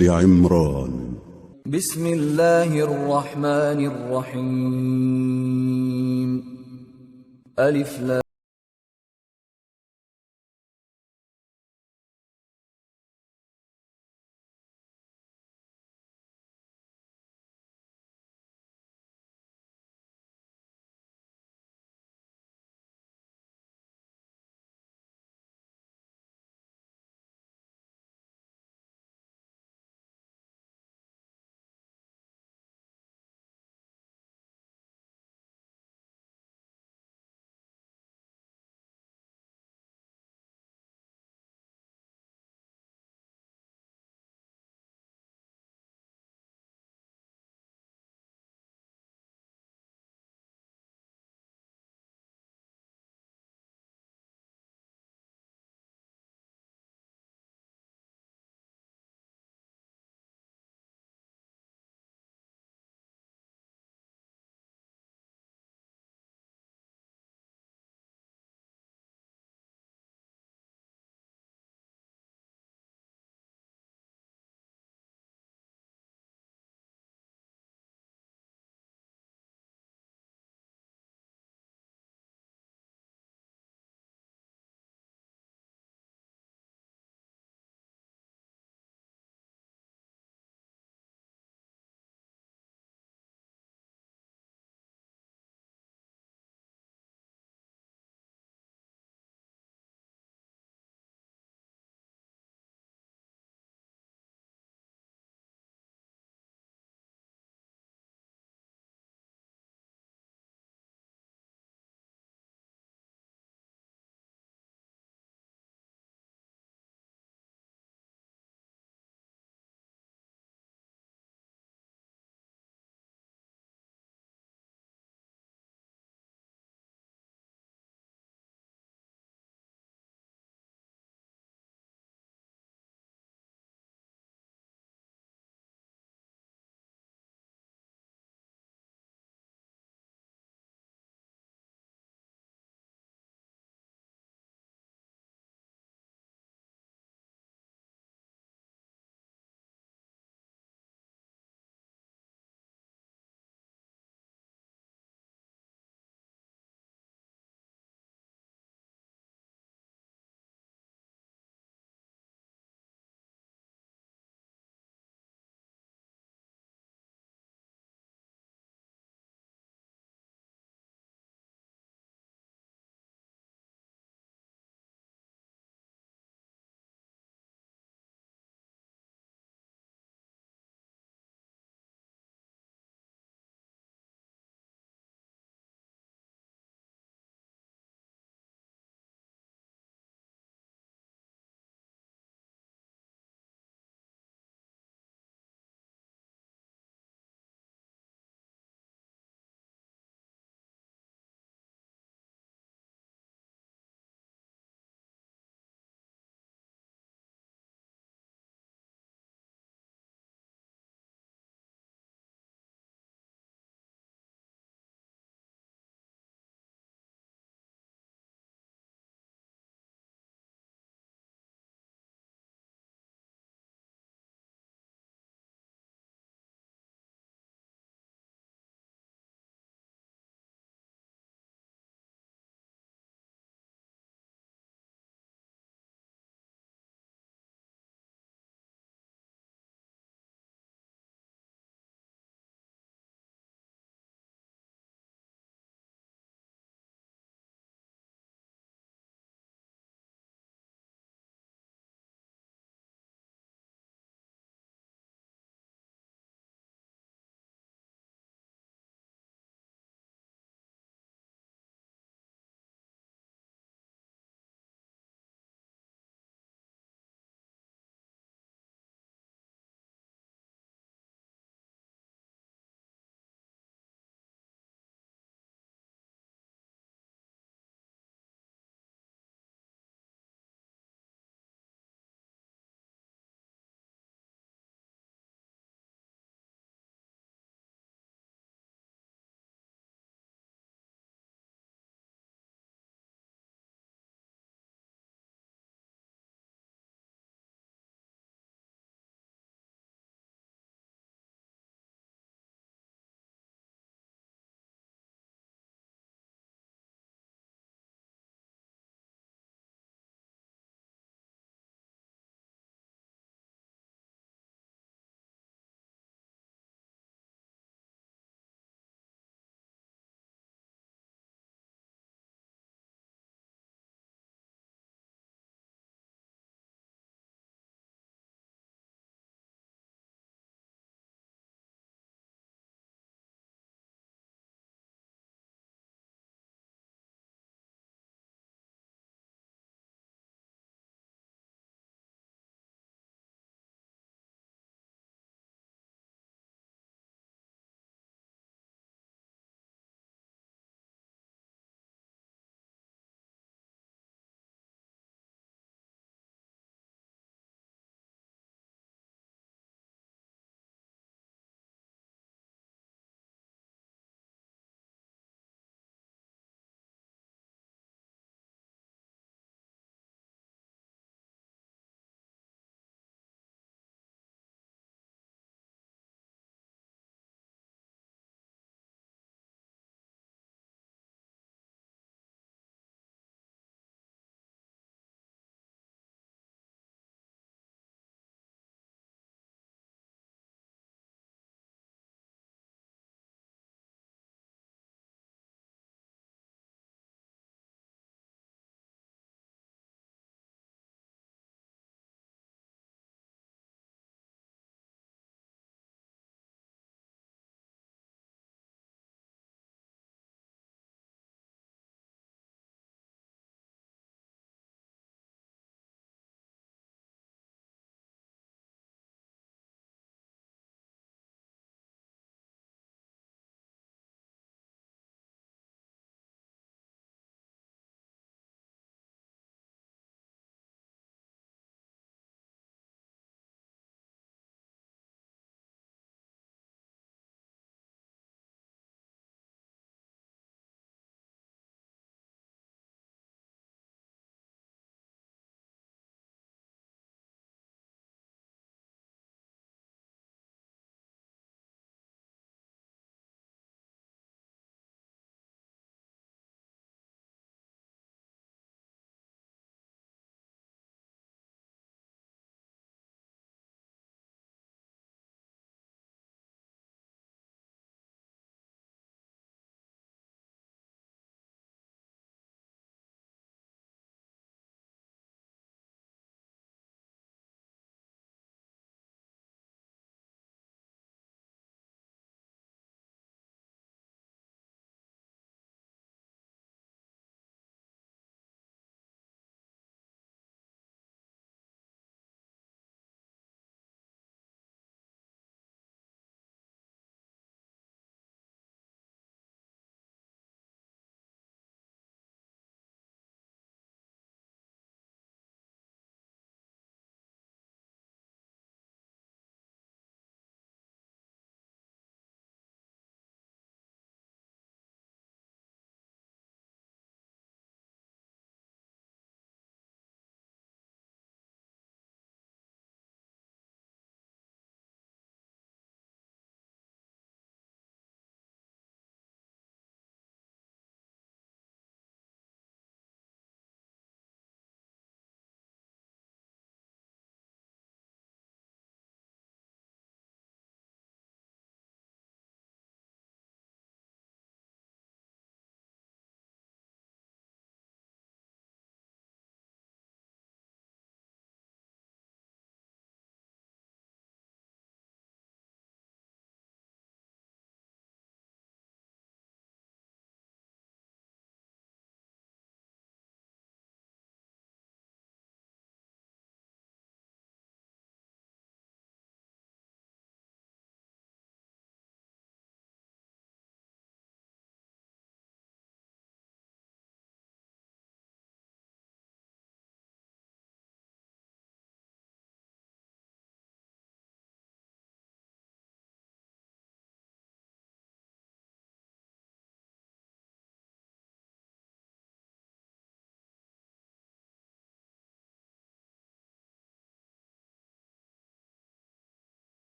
آل عمران. بسم الله الرحمن الرحيم. ألف لام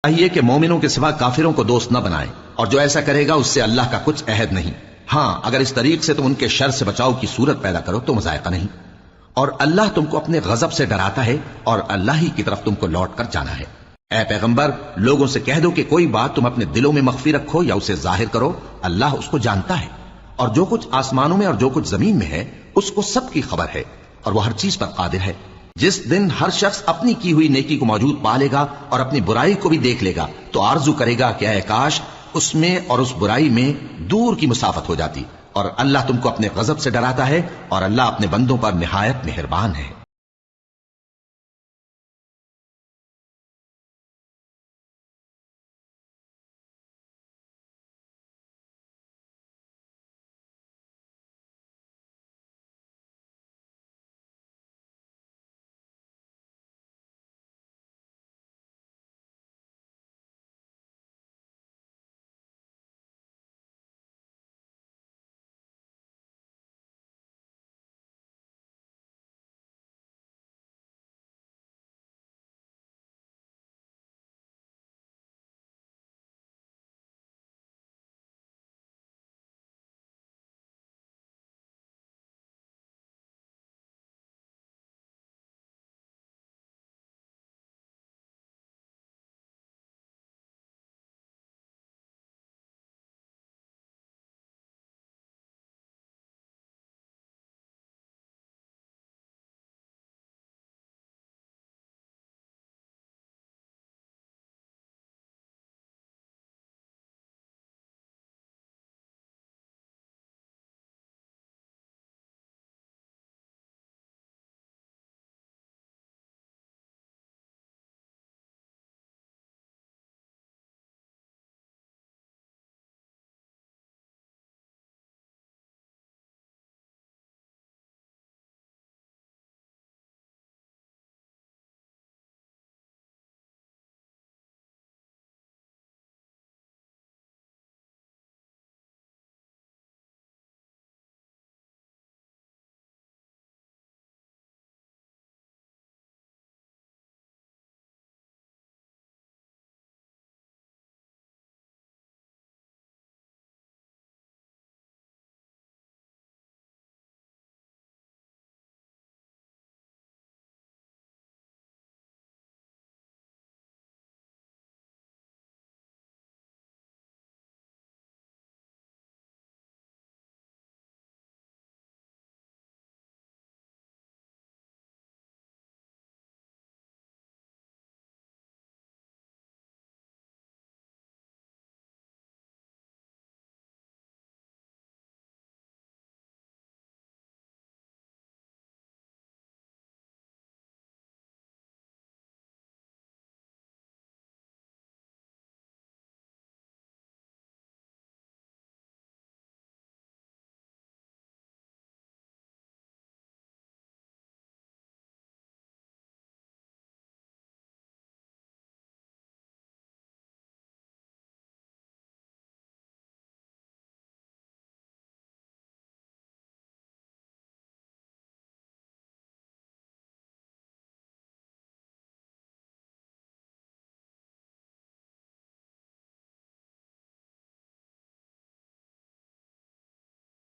चाहिए कि मोमिनों के सिवा काफिरों को दोस्त न बनाए, और जो ऐसा करेगा उससे अल्लाह का कुछ अहद नहीं। हाँ, अगर इस तरीक से तुम उनके शर से बचाव की सूरत पैदा करो तो मजायका नहीं। और अल्लाह तुमको अपने गजब से डराता है और अल्लाह ही की तरफ तुमको लौट कर जाना है। ऐ पैगंबर, लोगों से कह दो कि कोई बात तुम अपने दिलों में मख्फी रखो या उसे जाहिर करो, अल्लाह उसको जानता है। और जो कुछ आसमानों में और जो कुछ जमीन में है उसको सबकी खबर है, और वह हर चीज पर कादिर है। जिस दिन हर शख्स अपनी की हुई नेकी को मौजूद पा लेगा और अपनी बुराई को भी देख लेगा तो आरजू करेगा कि ऐ काश उसमें और उस बुराई में दूर की मुसाफत हो जाती। और अल्लाह तुमको अपने गजब से डराता है और अल्लाह अपने बंदों पर निहायत मेहरबान है।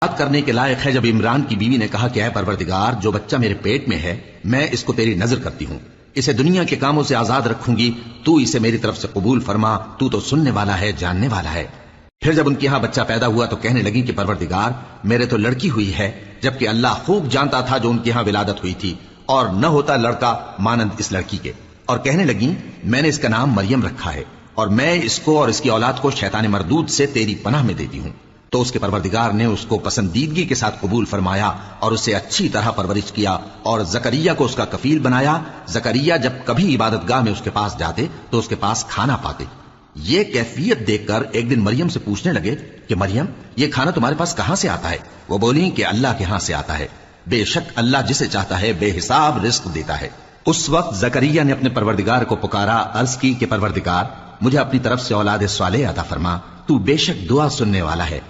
बात करने के लायक है जब इमरान की बीवी ने कहा कि ऐ परवरदिगार, जो बच्चा मेरे पेट में है मैं इसको तेरी नजर करती हूं, इसे दुनिया के कामों से आजाद रखूंगी, तू इसे मेरी तरफ से कबूल फरमा, तू तो सुनने वाला है, जानने वाला है। फिर जब उनके यहां बच्चा पैदा हुआ तो कहने लगी कि परवरदिगार, मेरे तो लड़की हुई है, जबकि अल्लाह खूब जानता था जो उनके यहां विलादत हुई थी, और न होता लड़का मानंद इस लड़की के। और कहने लगी, मैंने इसका नाम मरियम रखा है, और मैं इसको और इसकी औलाद को शैतान मरदूद से तेरी पनाह में देती हूं। तो उसके परवरदिगार ने उसको पसंदीदगी के साथ कबूल फरमाया और उसे अच्छी तरह परवरिश किया और जकरिया को उसका कफील बनाया। जकरिया जब कभी इबादतगाह में उसके पास जाते तो उसके पास खाना पाते। ये कैफियत देखकर एक दिन मरियम से पूछने लगे कि मरियम, ये खाना तुम्हारे पास कहां से आता है? वो बोली कि अल्लाह के यहां से आता है। बेशक अल्लाह जिसे चाहता है बेहिसाब रिस्क देता है। उस वक्त जकरिया ने अपने परवरदिगार को पुकारा, अर्ज की कि परवरदिगार, मुझे अपनी तरफ से औलाद स्वालेह अता फरमा, तू बेशक दुआ सुनने वाला है।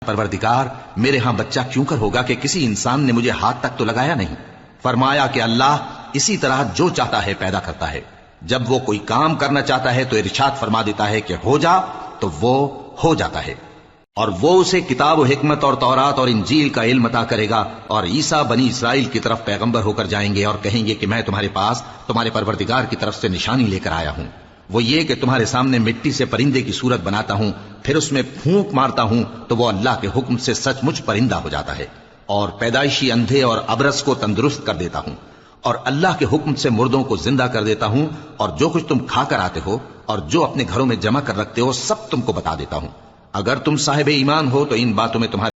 परवरदिगार, मेरे यहां बच्चा क्यों कर होगा कि किसी इंसान ने मुझे हाथ तक तो लगाया नहीं। फरमाया कि अल्लाह इसी तरह जो चाहता है पैदा करता है। जब वो कोई काम करना चाहता है तो इरशाद फरमा देता है कि हो जा, तो वो हो जाता है। और वो उसे किताब व हिकमत और तौरात और इंजील का इल्म अता करेगा। और ईसा बनी इसराइल की तरफ पैगंबर होकर जाएंगे और कहेंगे कि मैं तुम्हारे पास तुम्हारे परवरदिगार की तरफ से निशानी लेकर आया हूं। वो ये कि तुम्हारे सामने मिट्टी से परिंदे की सूरत बनाता हूं, फिर उसमें फूंक मारता हूं तो वो अल्लाह के हुक्म से सचमुच परिंदा हो जाता है। और पैदाइशी अंधे और अबरस को तंदुरुस्त कर देता हूं, और अल्लाह के हुक्म से मुर्दों को जिंदा कर देता हूं, और जो कुछ तुम खाकर आते हो और जो अपने घरों में जमा कर रखते हो सब तुमको बता देता हूं। अगर तुम साहिब ईमान हो तो इन बातों में तुम्हारे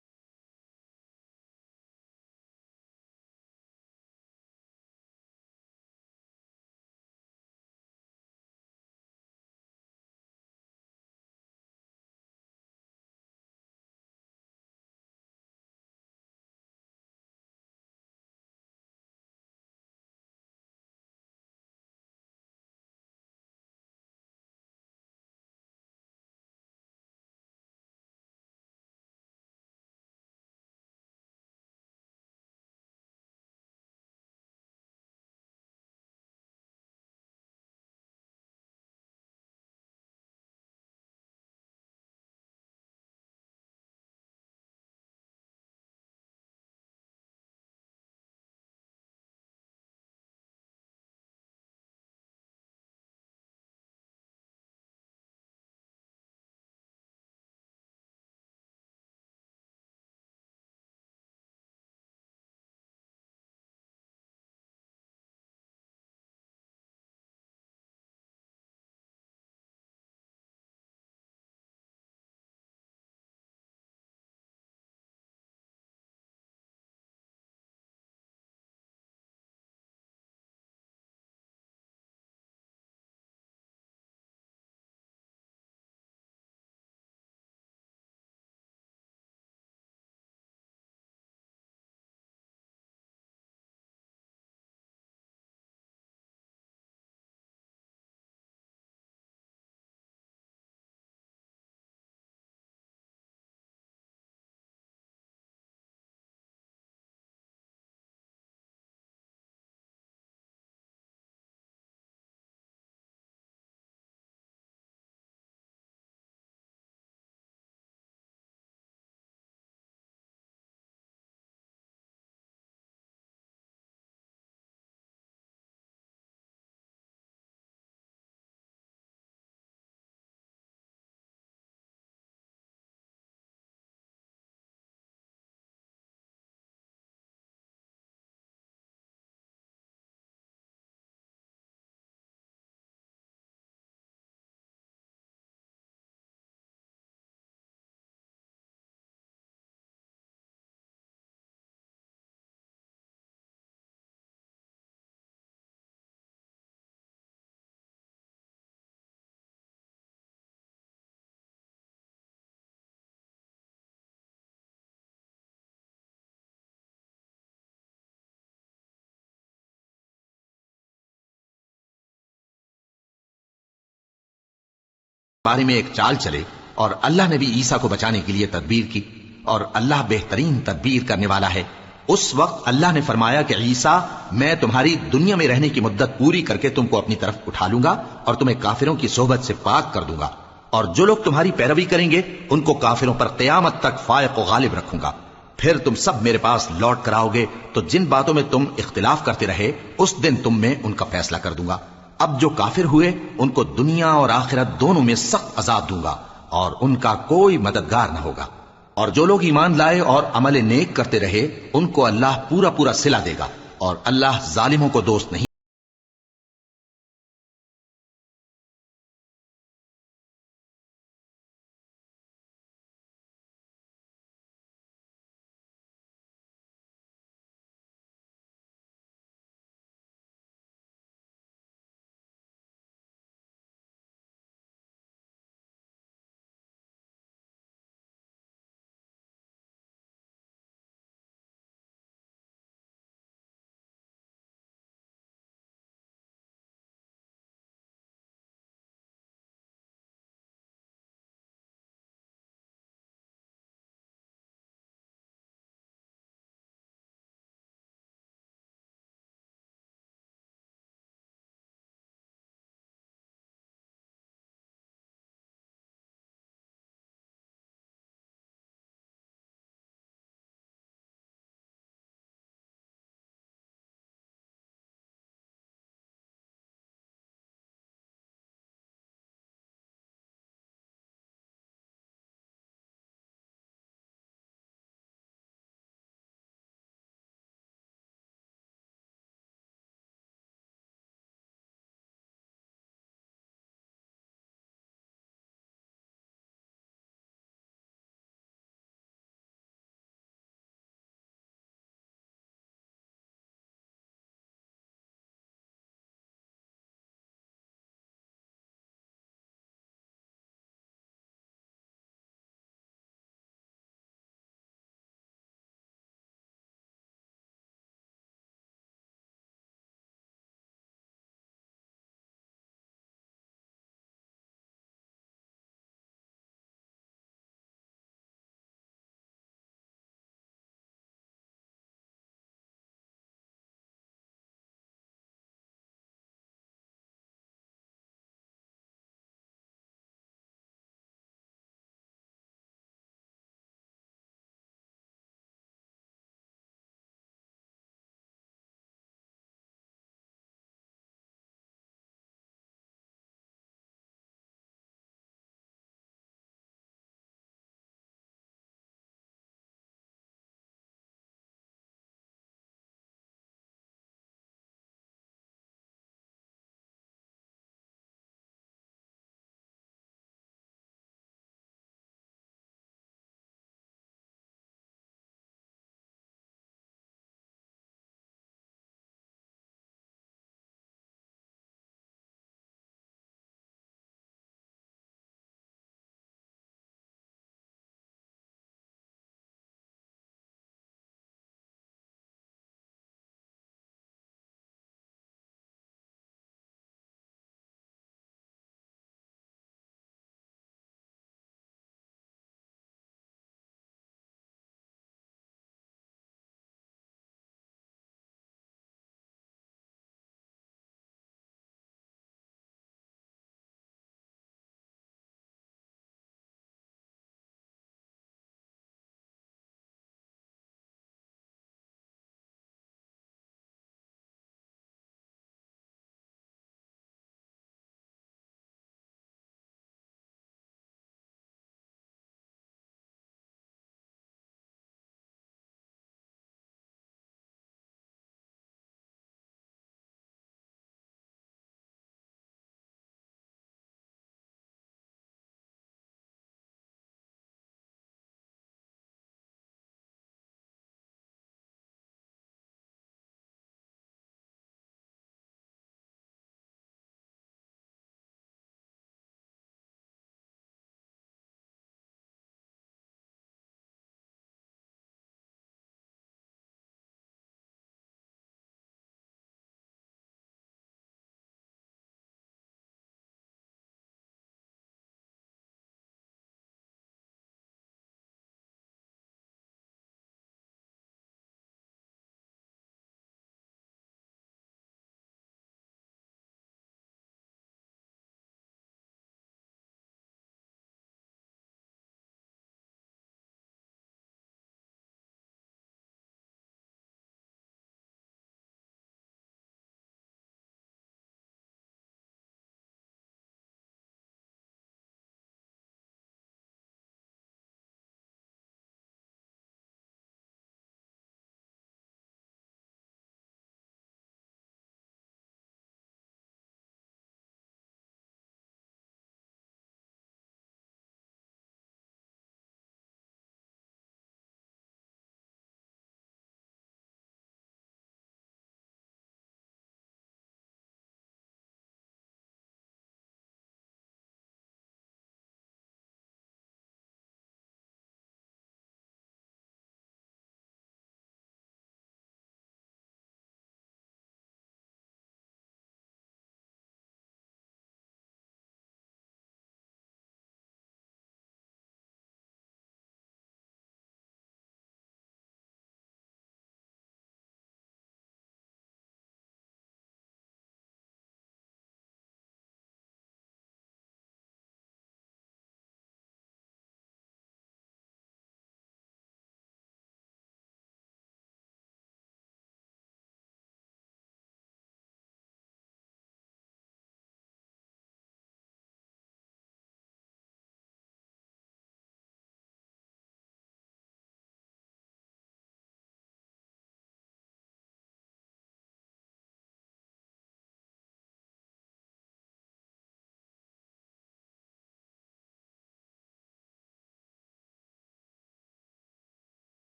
बारे में एक चाल चले। और अल्लाह ने भी ईसा को बचाने के लिए तदबीर की, और अल्लाह बेहतरीन तदबीर करने वाला है। उस वक्त अल्लाह ने फरमाया कि ईसा, मैं तुम्हारी दुनिया में रहने की मुद्दत पूरी करके तुमको अपनी तरफ उठा लूंगा और तुम्हें काफिरों की सोहबत से पाक कर दूंगा, और जो लोग तुम्हारी पैरवी करेंगे उनको काफिरों पर क़यामत तक फायक व गालिब रखूंगा। फिर तुम सब मेरे पास लौट कर आओगे तो जिन बातों में तुम इख्तिलाफ करते रहे उस दिन तुम में उनका फैसला कर दूंगा। अब जो काफिर हुए उनको दुनिया और आखिरत दोनों में सख्त अजाब दूंगा और उनका कोई मददगार न होगा। और जो लोग ईमान लाए और अमल नेक करते रहे उनको अल्लाह पूरा पूरा सिला देगा, और अल्लाह जालिमों को दोस्त नहीं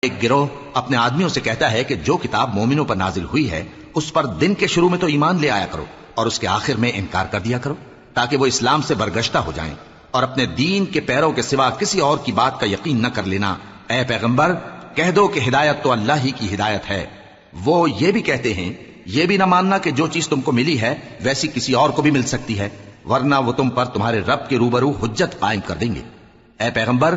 एक गिरोह अपने आदमियों से कहता है कि जो किताब मोमिनों पर नाजिल हुई है उस पर दिन के शुरू में तो ईमान ले आया करो और उसके आखिर में इनकार कर दिया करो, ताकि वो इस्लाम से बरगश्ता हो जाएं और अपने दीन के पैरों के सिवा किसी और की बात का यकीन न कर लेना। ए पैगंबर, कह दो कि हिदायत तो अल्लाह ही की हिदायत है। वो ये भी कहते हैं, ये भी ना मानना कि जो चीज तुमको मिली है वैसी किसी और को भी मिल सकती है, वरना वो तुम पर तुम्हारे रब के रूबरू हुज्जत कायम कर देंगे। ए पैगंबर,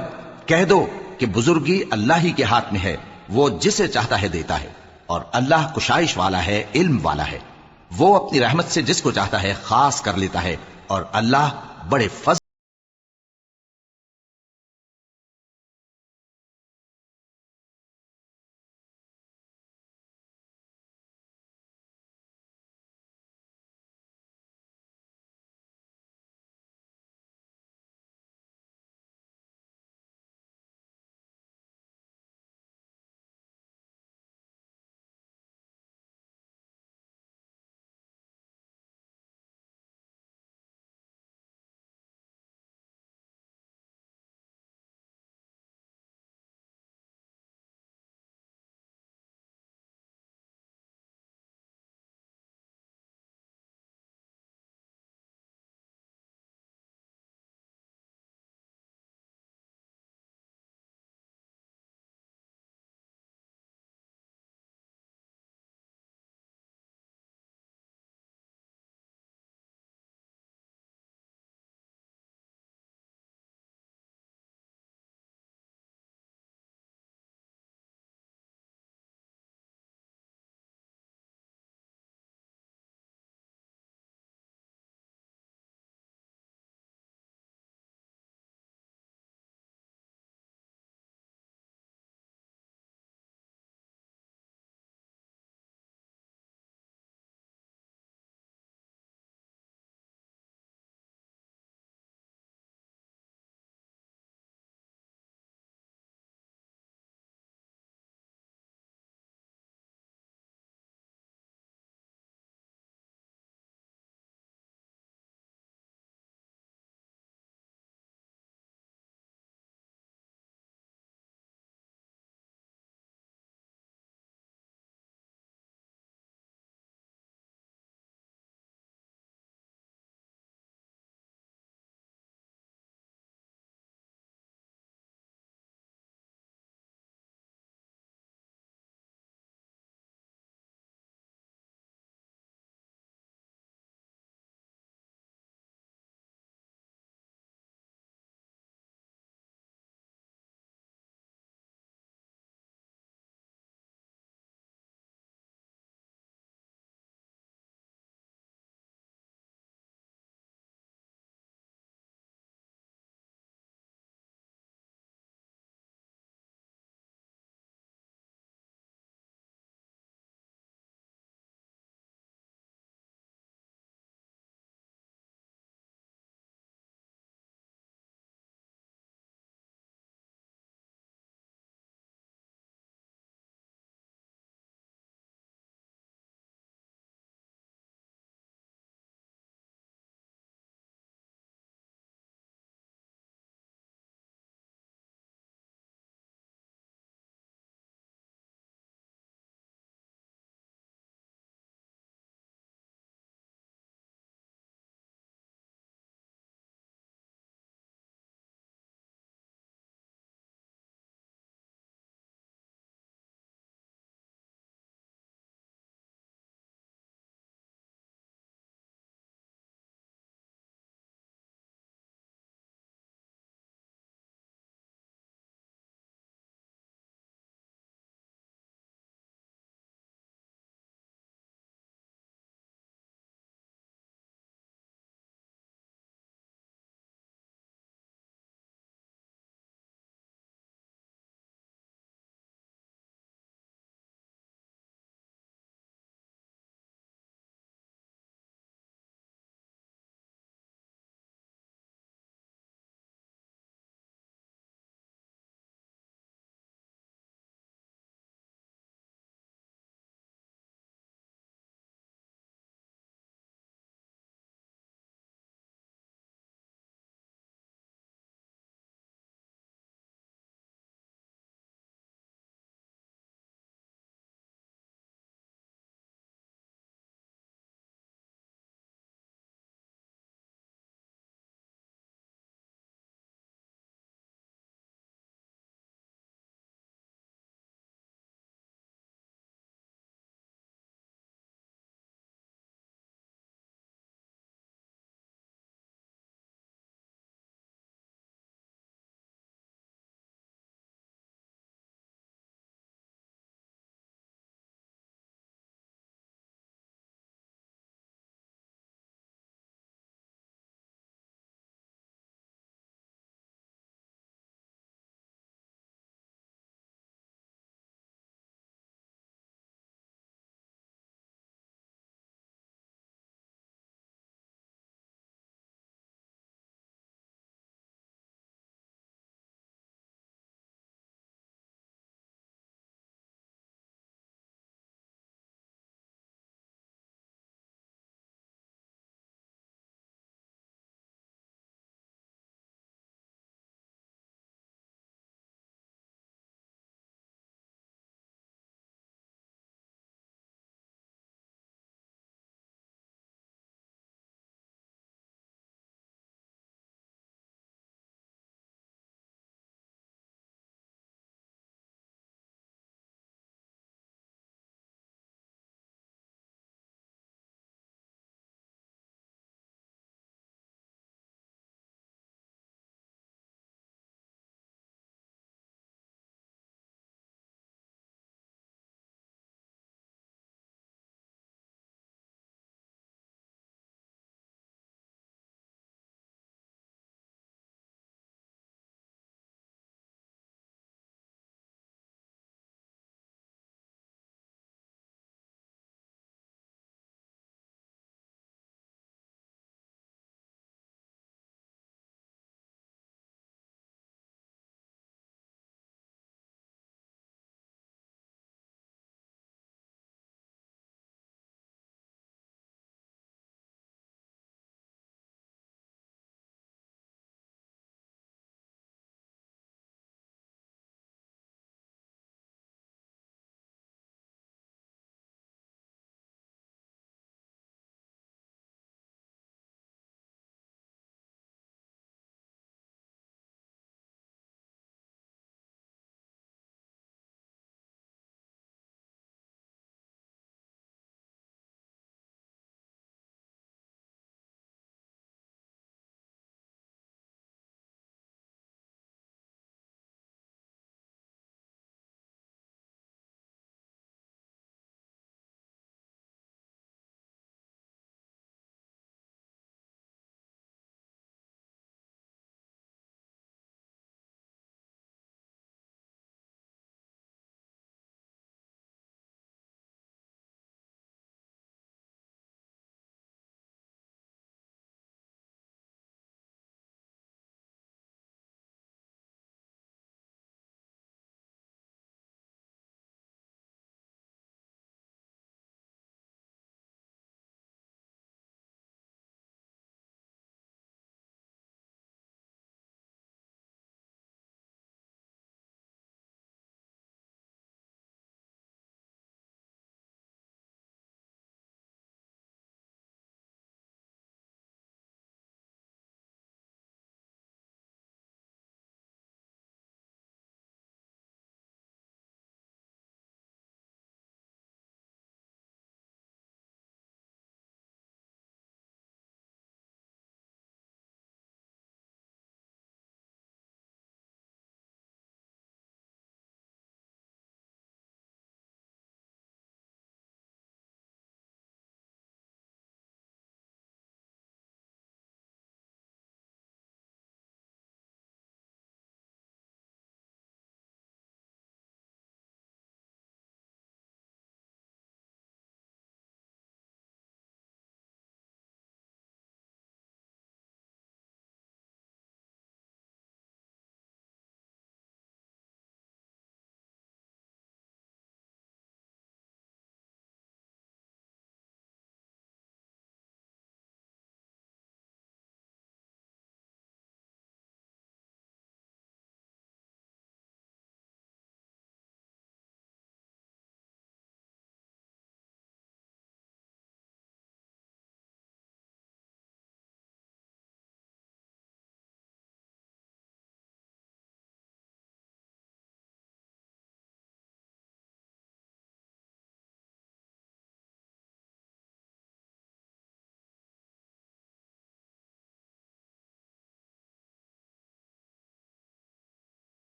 कह दो कि बुजुर्गी अल्लाह ही के हाथ में है, वो जिसे चाहता है देता है, और अल्लाह कुशाइश वाला है, इल्म वाला है। वो अपनी रहमत से जिसको चाहता है खास कर लेता है, और अल्लाह बड़े फज़ल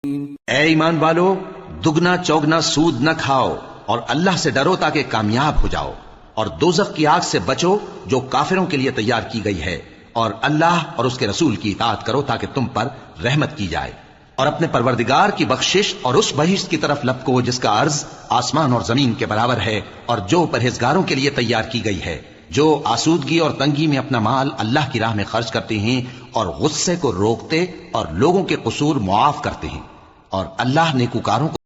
ए ईमान वालो, दुगना चौगना सूद न खाओ और अल्लाह से डरो ताकि कामयाब हो जाओ, और दोजख की आग से बचो जो काफिरों के लिए तैयार की गई है, और अल्लाह और उसके रसूल की इताअत करो ताकि तुम पर रहमत की जाए, और अपने परवरदिगार की बख्शिश और उस बहिश्त की तरफ लपको जिसका अर्ज आसमान और जमीन के बराबर है, और जो परहेजगारों के लिए तैयार की गई है, जो आसूदगी और तंगी में अपना माल अल्लाह की राह में खर्च करते हैं और गुस्से को रोकते और लोगों के कसूर मुआफ करते हैं, और अल्लाह नेकूकारों को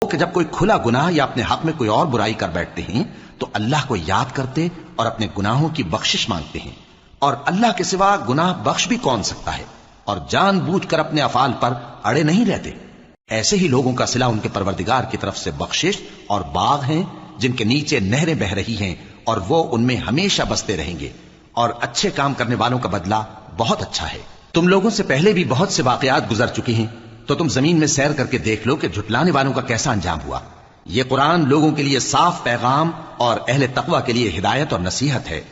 कि जब कोई खुला गुनाह या अपने हक में कोई और बुराई कर बैठते हैं तो अल्लाह को याद करते और अपने गुनाहों की बख्शिश मांगते हैं, और अल्लाह के सिवा गुनाह बख्श भी कौन सकता है, और जानबूझकर अपने अफाल पर अड़े नहीं रहते। ऐसे ही लोगों का सिला उनके परवरदिगार की तरफ से बख्शिश और बाग हैं जिनके नीचे नहरें बह रही हैं, और वो उनमें हमेशा बसते रहेंगे, और अच्छे काम करने वालों का बदला बहुत अच्छा है। तुम लोगों से पहले भी बहुत से वाकयात गुजर चुके हैं, तो तुम जमीन में सैर करके देख लो कि झुटलाने वालों का कैसा अंजाम हुआ। ये कुरान लोगों के लिए साफ पैगाम और अहले तकवा के लिए हिदायत और नसीहत है।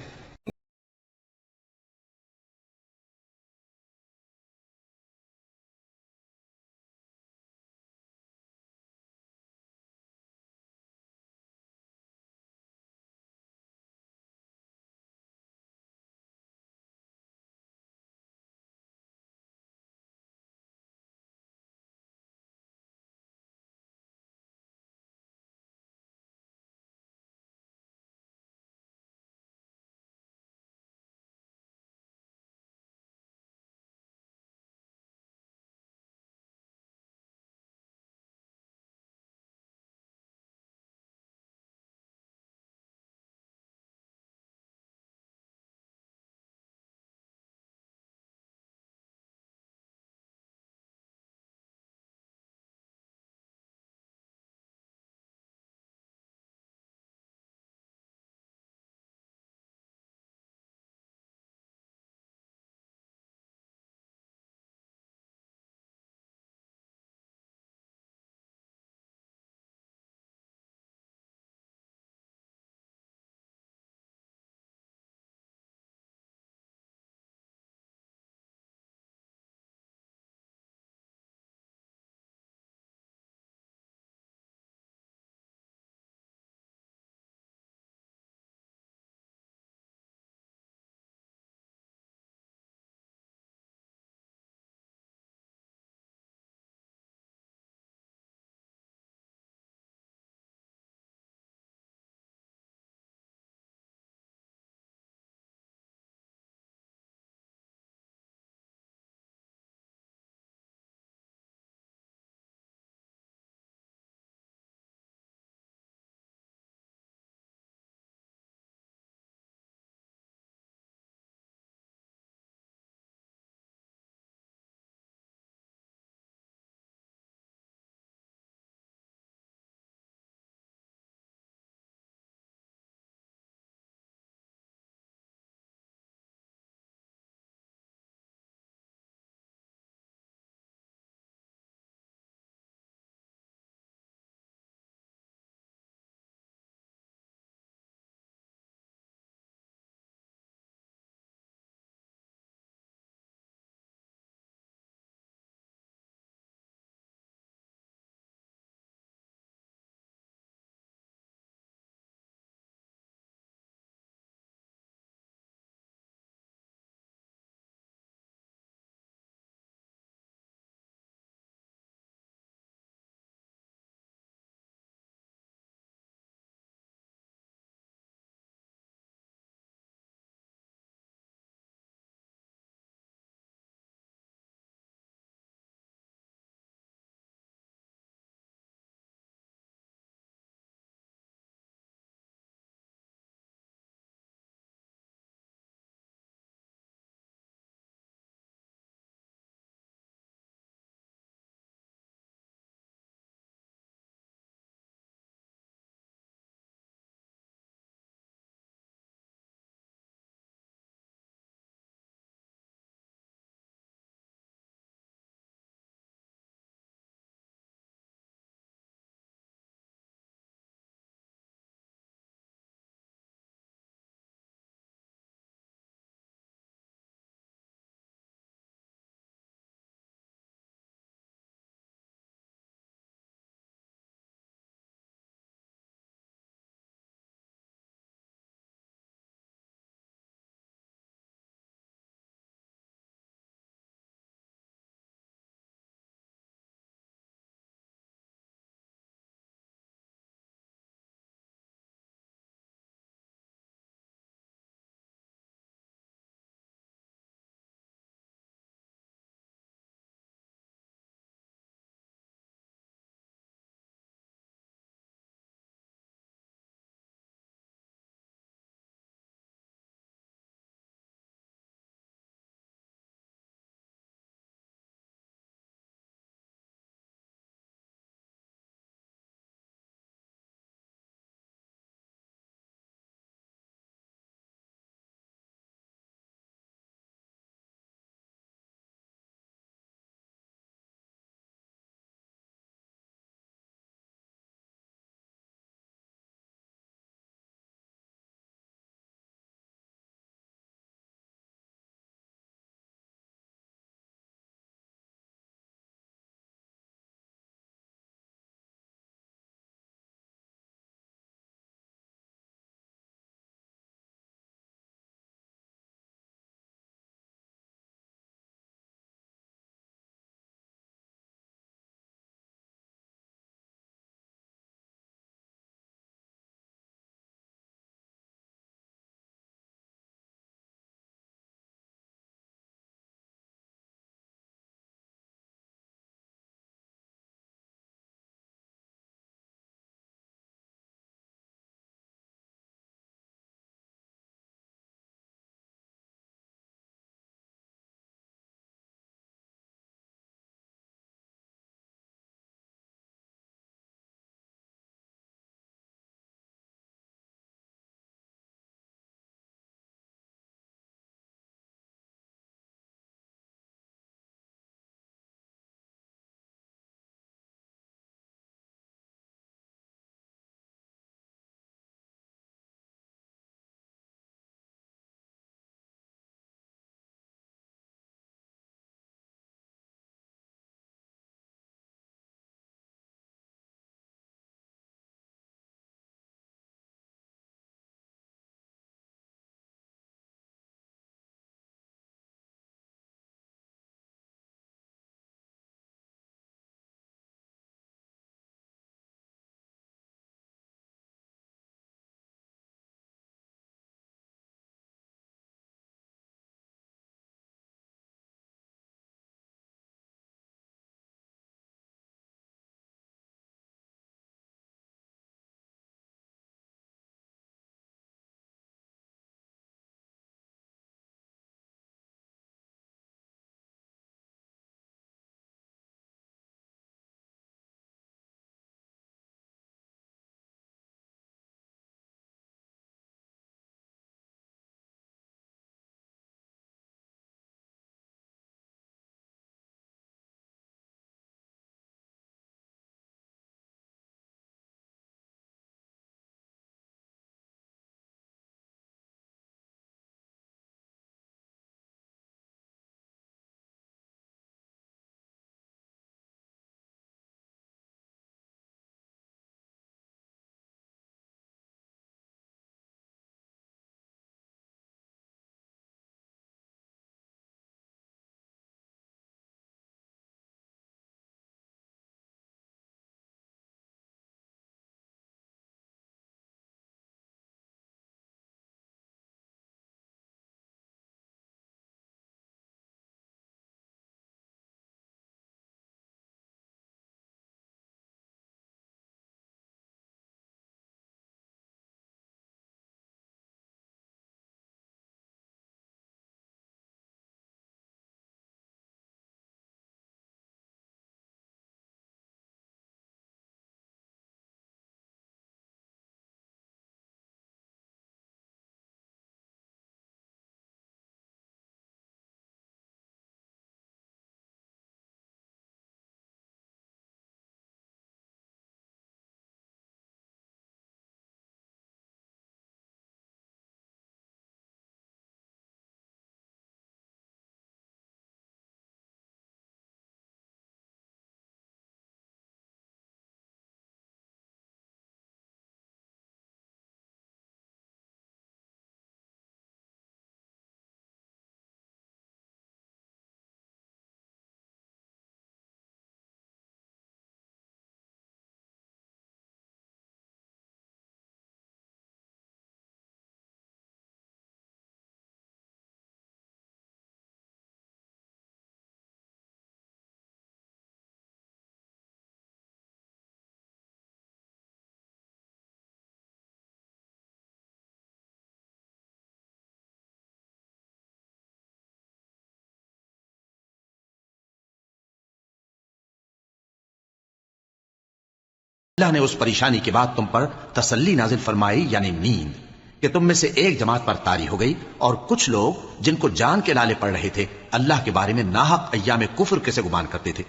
अल्लाह ने उस परेशानी के बाद तुम पर तसल्ली नाजिल फरमाई यानी नींद कि तुम में से एक जमात पर तारी हो गई और कुछ लोग जिनको जान के लाले पड़ रहे थे अल्लाह के बारे में नाहक अय्याम कुफ्र के से गुमान करते थे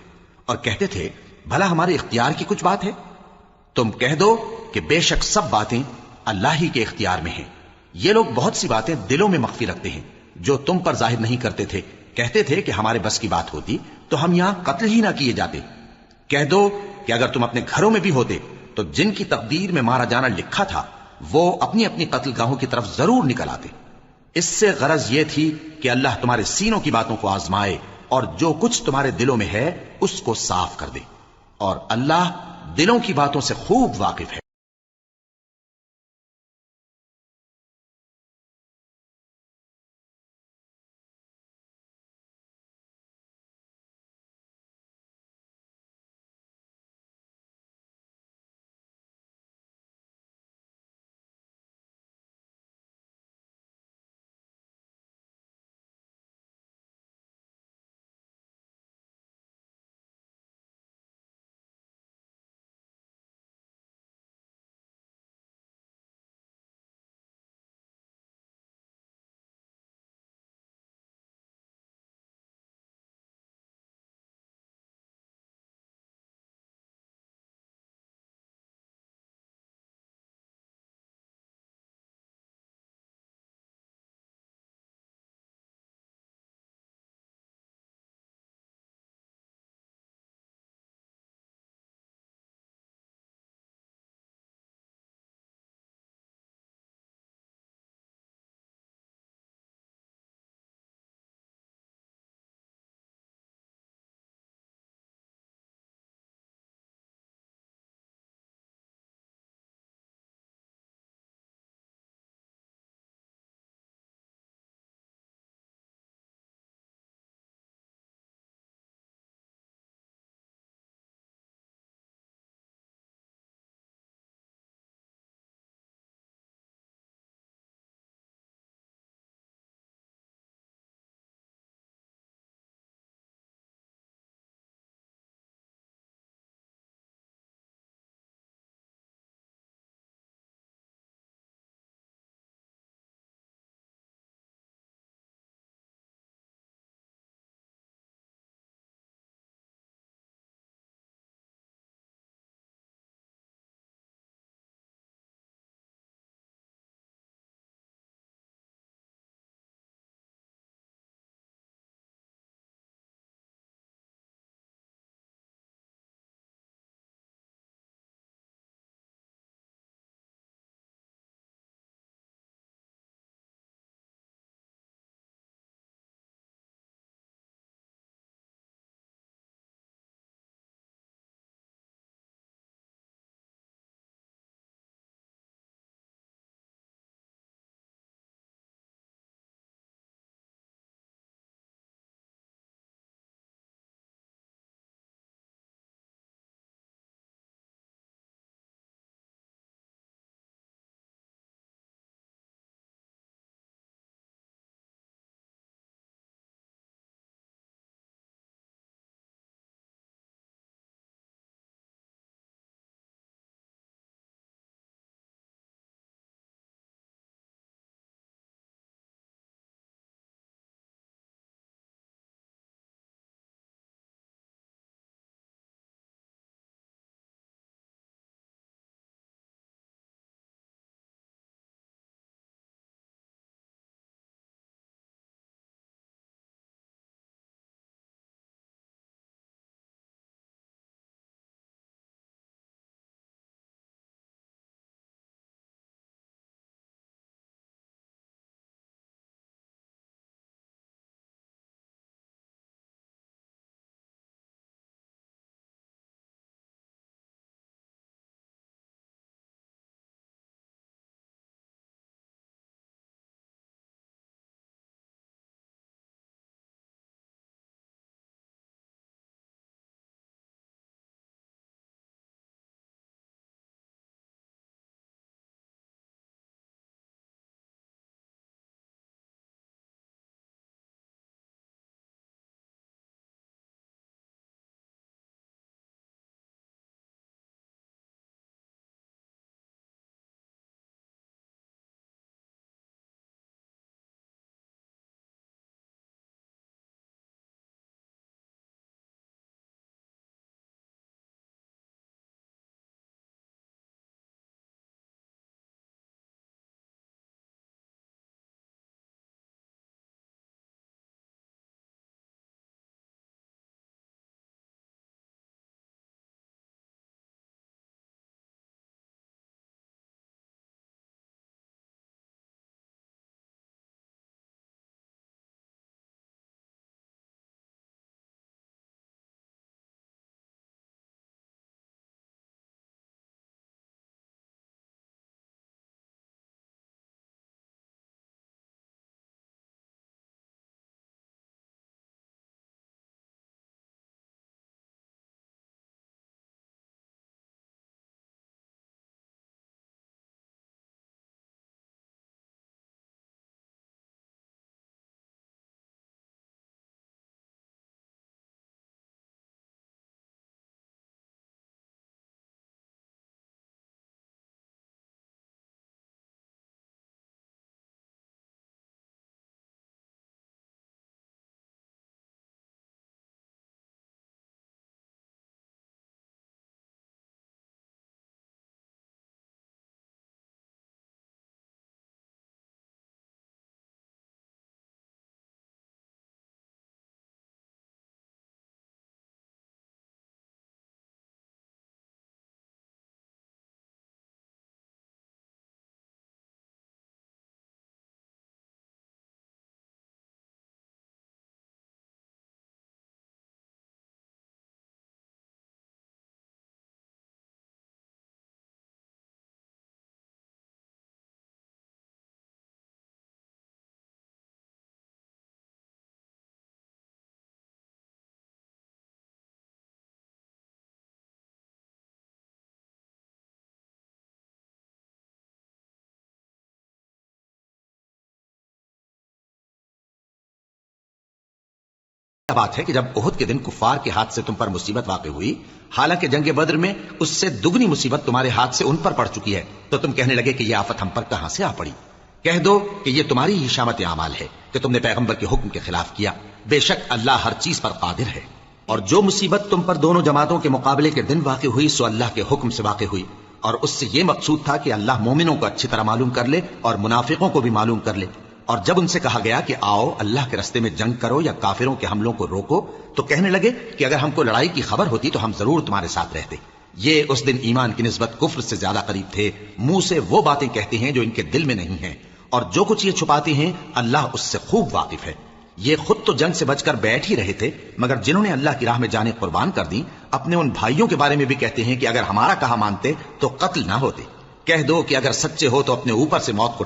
और कहते थे भला हमारे इख्तियार की कुछ बात है। तुम कह दो कि बेशक सब बातें अल्लाह ही के इख्तियार में हैं। ये लोग बहुत सी बातें दिलों में मख्फी रखते हैं जो तुम पर जाहिर नहीं करते थे। कहते थे कि हमारे बस की बात होती तो हम यहां कत्ल ही ना किए जाते। कह दो कि अगर तुम अपने घरों में भी होते तो जिनकी तकदीर में मारा जाना लिखा था वो अपनी अपनी कत्लगाहों की तरफ जरूर निकल आते। इससे गरज ये थी कि अल्लाह तुम्हारे सीनों की बातों को आजमाए और जो कुछ तुम्हारे दिलों में है उसको साफ कर दे, और अल्लाह दिलों की बातों से खूब वाकिफ है। बात है कि जब ओहद के दिन कुफार के हाथ से तुम पर मुसीबत वाक़ हुई, हालांकि जंग बद्र में उससे दुगनी मुसीबत तुम्हारे हाथ से उन पर पड़ चुकी है, तो तुम कहने लगे कि यह आफत हम पर कहां से आ पड़ी। कह दो कि यह तुम्हारी ही शामत आमाल है कि तुमने पैगंबर के हुक्म के खिलाफ किया। बेशक अल्लाह हर चीज पर कादिर है। और जो मुसीबत तुम पर दोनों जमातों के मुकाबले के दिन वाक़ हुई, सो अल्लाह के हुक्म से वाक़ हुई, और उससे यह मकसूद था कि अल्लाह मोमिनों को अच्छी तरह मालूम कर ले और मुनाफिकों को भी मालूम कर ले। और जब उनसे कहा गया कि आओ अल्लाह के रस्ते में जंग करो या काफिरों के हमलों को रोको, तो कहने लगे कि अगर हमको लड़ाई की खबर होती तो हम जरूर तुम्हारे साथ रहते। ये उस दिन ईमान की निस्बत कुफ्र से ज्यादा करीब थे। मुंह से वो बातें कहते हैं जो इनके दिल में नहीं है, और जो कुछ ये छुपाते हैं अल्लाह उससे खूब वाकिफ है। ये खुद तो जंग से बचकर बैठ ही रहे थे, मगर जिन्होंने अल्लाह की राह में जाने कुर्बान कर दी, अपने उन भाइयों के बारे में भी कहते हैं कि अगर हमारा कहा मानते तो कत्ल ना होते। कह दो कि अगर सच्चे हो तो अपने ऊपर से मौत को